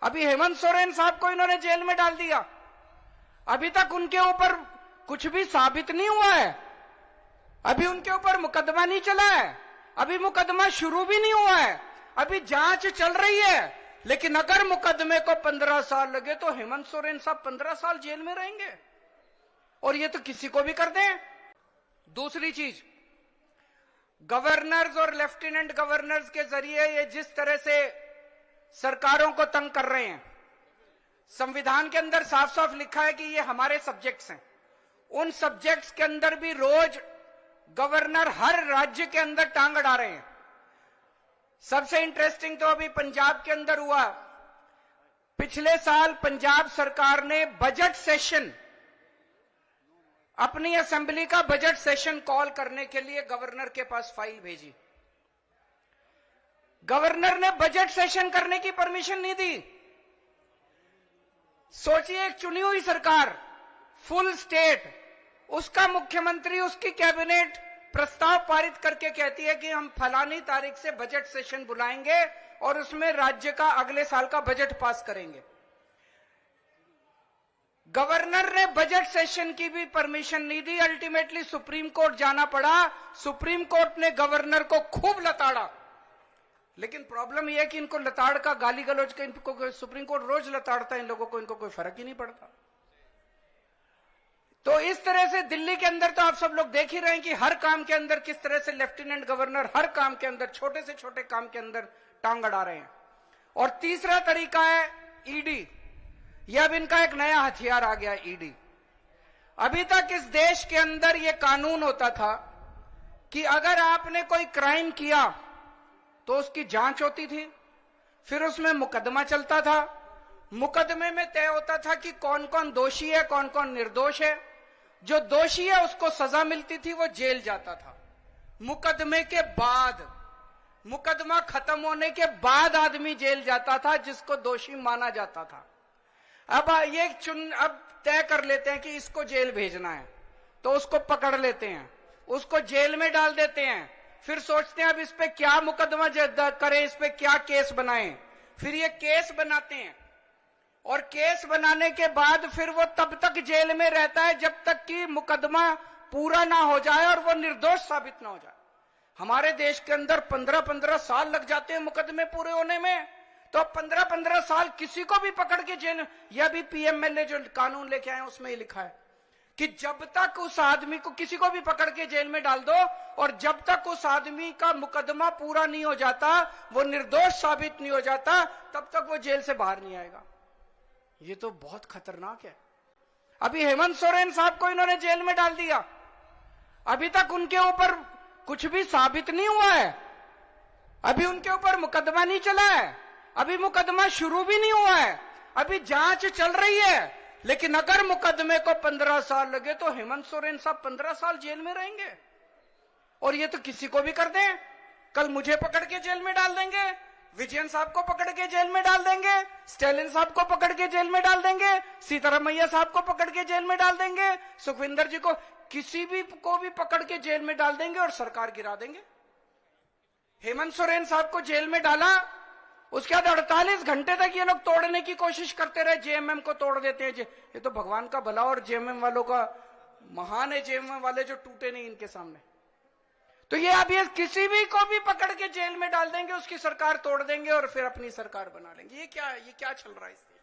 अभी हेमंत सोरेन साहब को इन्होंने जेल में डाल दिया। अभी तक उनके ऊपर कुछ भी साबित नहीं हुआ है, अभी उनके ऊपर मुकदमा नहीं चला है, अभी मुकदमा शुरू भी नहीं हुआ है, अभी जांच चल रही है। लेकिन अगर मुकदमे को 15 साल लगे तो हेमंत सोरेन साहब 15 साल जेल में रहेंगे, और ये तो किसी को भी कर दें। दूसरी चीज, गवर्नर्स और लेफ्टिनेंट गवर्नर्स के जरिए ये जिस तरह से सरकारों को तंग कर रहे हैं, संविधान के अंदर साफ साफ लिखा है कि ये हमारे सब्जेक्ट्स हैं। उन सब्जेक्ट्स के अंदर भी रोज गवर्नर हर राज्य के अंदर टांग अड़ा रहे हैं। सबसे इंटरेस्टिंग तो अभी पंजाब के अंदर हुआ। पिछले साल पंजाब सरकार ने बजट सेशन, अपनी असेंबली का बजट सेशन कॉल करने के लिए गवर्नर के पास फाइल भेजी। गवर्नर ने बजट सेशन करने की परमिशन नहीं दी। सोचिए, एक चुनी हुई सरकार, फुल स्टेट, उसका मुख्यमंत्री, उसकी कैबिनेट प्रस्ताव पारित करके कहती है कि हम फलानी तारीख से बजट सेशन बुलाएंगे और उसमें राज्य का अगले साल का बजट पास करेंगे। गवर्नर ने बजट सेशन की भी परमिशन नहीं दी। अल्टीमेटली सुप्रीम कोर्ट जाना पड़ा। सुप्रीम कोर्ट ने गवर्नर को खूब लताड़ा। लेकिन प्रॉब्लम यह है कि इनको लताड़ का, गाली गलौज का, इनको सुप्रीम कोर्ट रोज लताड़ता है इन लोगों को, इनको कोई फर्क ही नहीं पड़ता। तो इस तरह से दिल्ली के अंदर तो आप सब लोग देख ही रहे हैं कि हर काम के अंदर किस तरह से लेफ्टिनेंट गवर्नर हर काम के अंदर, छोटे से छोटे काम के अंदर टांग अड़ा रहे हैं। और तीसरा तरीका है ईडी। यह अब इनका एक नया हथियार आ गया, ईडी। अभी तक इस देश के अंदर यह कानून होता था कि अगर आपने कोई क्राइम किया तो उसकी जांच होती थी, फिर उसमें मुकदमा चलता था। मुकदमे में तय होता था कि कौन कौन दोषी है, कौन कौन निर्दोष है। जो दोषी है उसको सजा मिलती थी, वो जेल जाता था। मुकदमे के बाद, मुकदमा खत्म होने के बाद आदमी जेल जाता था जिसको दोषी माना जाता था। अब अब तय कर लेते हैं कि इसको जेल भेजना है, तो उसको पकड़ लेते हैं, उसको जेल में डाल देते हैं। फिर सोचते हैं अब इस पे क्या मुकदमा करें, इस पे क्या केस बनाएं। फिर ये केस बनाते हैं, और केस बनाने के बाद फिर वो तब तक जेल में रहता है जब तक कि मुकदमा पूरा ना हो जाए और वो निर्दोष साबित ना हो जाए। हमारे देश के अंदर 15-15 साल लग जाते हैं मुकदमे पूरे होने में। तो 15-15 साल किसी को भी पकड़ के जेल, यह भी पीएमएलए जो कानून लेके आए उसमें ही लिखा है कि जब तक उस आदमी को, किसी को भी पकड़ के जेल में डाल दो, और जब तक उस आदमी का मुकदमा पूरा नहीं हो जाता, वो निर्दोष साबित नहीं हो जाता, तब तक वो जेल से बाहर नहीं आएगा। ये तो बहुत खतरनाक है। अभी हेमंत सोरेन साहब को इन्होंने जेल में डाल दिया। अभी तक उनके ऊपर कुछ भी साबित नहीं हुआ है, अभी उनके ऊपर मुकदमा नहीं चला है, अभी मुकदमा शुरू भी नहीं हुआ है, अभी जांच चल रही है। लेकिन अगर मुकदमे को 15 साल लगे तो हेमंत सोरेन साहब 15 साल जेल में रहेंगे, और ये तो किसी को भी कर दें। कल मुझे पकड़ के जेल में डाल देंगे, विजयन साहब को पकड़ के जेल में डाल देंगे, स्टालिन साहब को पकड़ के जेल में डाल देंगे, सीतारमैया साहब को पकड़ के जेल में डाल देंगे, सुखविंदर जी को, किसी भी को भी पकड़ के जेल में डाल देंगे और सरकार गिरा देंगे। हेमंत सोरेन साहब को जेल में डाला, उसके बाद 48 घंटे तक ये लोग तोड़ने की कोशिश करते रहे, जेएमएम को तोड़ देते हैं। ये तो भगवान का भला, और जेएमएम वालों का महान है, जेएमएम वाले जो टूटे नहीं इनके सामने। तो ये अब ये किसी भी को भी पकड़ के जेल में डाल देंगे, उसकी सरकार तोड़ देंगे और फिर अपनी सरकार बना लेंगे। ये क्या चल रहा है इससे?